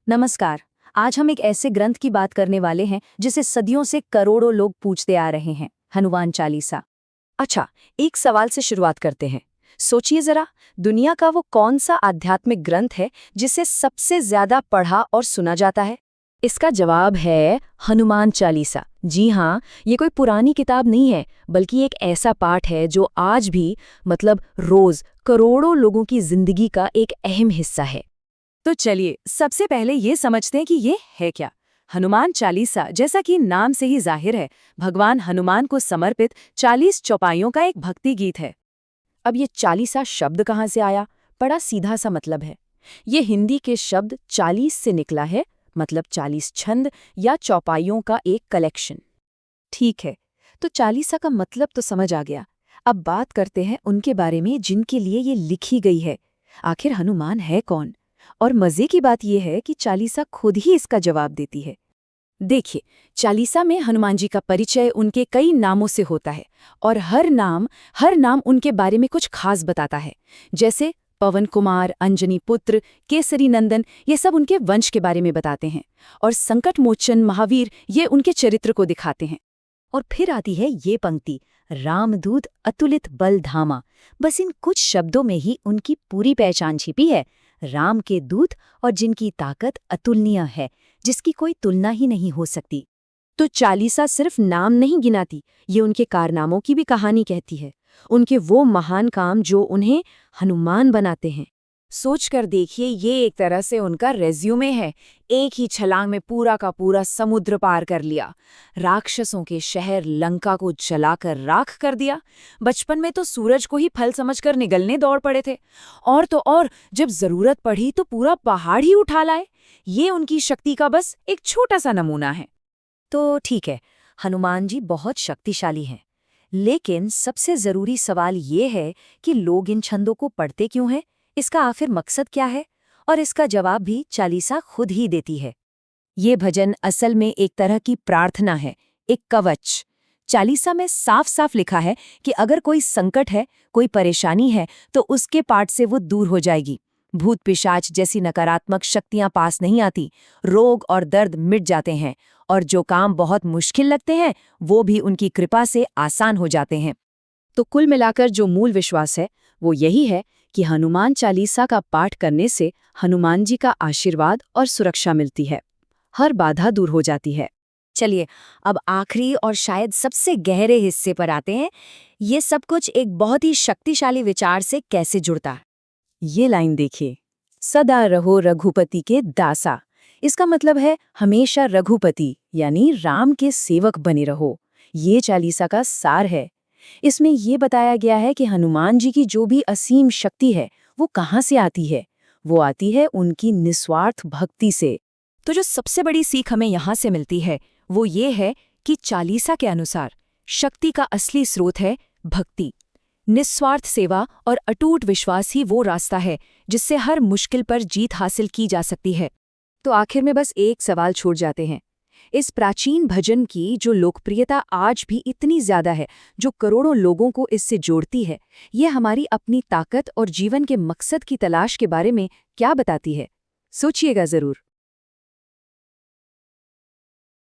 नमस्कार। आज हम एक ऐसे ग्रंथ की बात करने वाले हैं जिसे सदियों से करोड़ों लोग पूछते आ रहे हैं, हनुमान चालीसा। अच्छा, एक सवाल से शुरुआत करते हैं। सोचिए जरा, दुनिया का वो कौन सा आध्यात्मिक ग्रंथ है जिसे सबसे ज्यादा पढ़ा और सुना जाता है? इसका जवाब है हनुमान चालीसा। जी हाँ, ये कोई पुरानी किताब नहीं है, बल्कि एक ऐसा पाठ है जो आज भी रोज करोड़ों लोगों की जिंदगी का एक अहम हिस्सा है। तो चलिए सबसे पहले ये समझते हैं कि ये है क्या। हनुमान चालीसा, जैसा कि नाम से ही जाहिर है, भगवान हनुमान को समर्पित 40 चौपाइयों का एक भक्ति गीत है। अब ये चालीसा शब्द कहाँ से आया? बड़ा सीधा सा मतलब है। ये हिंदी के शब्द 40 से निकला है, मतलब 40 छंद या चौपाइयों का एक कलेक्शन। ठीक है, तो चालीसा का मतलब तो समझ आ गया। अब बात करते हैं उनके बारे में जिनके लिए ये लिखी गई है। आखिर हनुमान है कौन? और मजे की बात यह है कि चालीसा खुद ही इसका जवाब देती है। देखिए, चालीसा में हनुमान जी का परिचय उनके कई नामों से होता है, और हर नाम उनके बारे में कुछ खास बताता है। जैसे पवन कुमार, अंजनी पुत्र, केसरी नंदन, ये सब उनके वंश के बारे में बताते हैं। और संकट मोचन, महावीर, ये उनके चरित्र को दिखाते हैं। और फिर आती है ये पंक्ति, रामदूत अतुलित बल धामा। बस इन कुछ शब्दों में ही उनकी पूरी पहचान छिपी है। राम के दूत और जिनकी ताकत अतुलनीय है, जिसकी कोई तुलना ही नहीं हो सकती। तो चालीसा सिर्फ नाम नहीं गिनाती, ये उनके कारनामों की भी कहानी कहती है। उनके वो महान काम जो उन्हें हनुमान बनाते हैं। सोच कर देखिए, ये एक तरह से उनका रेज्यूमे है। एक ही छलांग में पूरा का पूरा समुद्र पार कर लिया, राक्षसों के शहर लंका को जलाकर राख कर दिया। बचपन में तो सूरज को ही फल समझकर निगलने दौड़ पड़े थे, और जब जरूरत पड़ी तो पूरा पहाड़ ही उठा लाए। ये उनकी शक्ति का बस एक छोटा सा नमूना है। तो ठीक है, हनुमान जी बहुत शक्तिशाली हैं, लेकिन सबसे जरूरी सवाल ये है कि लोग इन छंदों को पढ़ते क्यों हैं? इसका आखिर मकसद क्या है? और इसका जवाब भी चालीसा खुद ही देती है। ये भजन असल में एक तरह की प्रार्थना है, एक कवच। चालीसा में साफ साफ लिखा है कि अगर कोई संकट है, कोई परेशानी है, तो उसके पाठ से वो दूर हो जाएगी। भूत पिशाच जैसी नकारात्मक शक्तियां पास नहीं आती, रोग और दर्द मिट जाते हैं, और जो काम बहुत मुश्किल लगते हैं वो भी उनकी कृपा से आसान हो जाते हैं। तो कुल मिलाकर जो मूल विश्वास है वो यही है कि हनुमान चालीसा का पाठ करने से हनुमान जी का आशीर्वाद और सुरक्षा मिलती है, हर बाधा दूर हो जाती है। चलिए, अब आखिरी और शायद सबसे गहरे हिस्से पर आते हैं। ये सब कुछ एक बहुत ही शक्तिशाली विचार से कैसे जुड़ता है। ये लाइन देखिए, सदा रहो रघुपति के दासा। इसका मतलब है हमेशा रघुपति यानी राम के सेवक बने रहो। ये चालीसा का सार है। इसमें ये बताया गया है कि हनुमान जी की जो भी असीम शक्ति है वो कहाँ से आती है। वो आती है उनकी निस्वार्थ भक्ति से। तो जो सबसे बड़ी सीख हमें यहाँ से मिलती है वो ये है कि चालीसा के अनुसार शक्ति का असली स्रोत है भक्ति। निस्वार्थ सेवा और अटूट विश्वास ही वो रास्ता है जिससे हर मुश्किल पर जीत हासिल की जा सकती है। तो आखिर में बस एक सवाल छूट जाते हैं। इस प्राचीन भजन की जो लोकप्रियता आज भी इतनी ज्यादा है, जो करोड़ों लोगों को इससे जोड़ती है, ये हमारी अपनी ताकत और जीवन के मकसद की तलाश के बारे में क्या बताती है? सोचिएगा जरूर।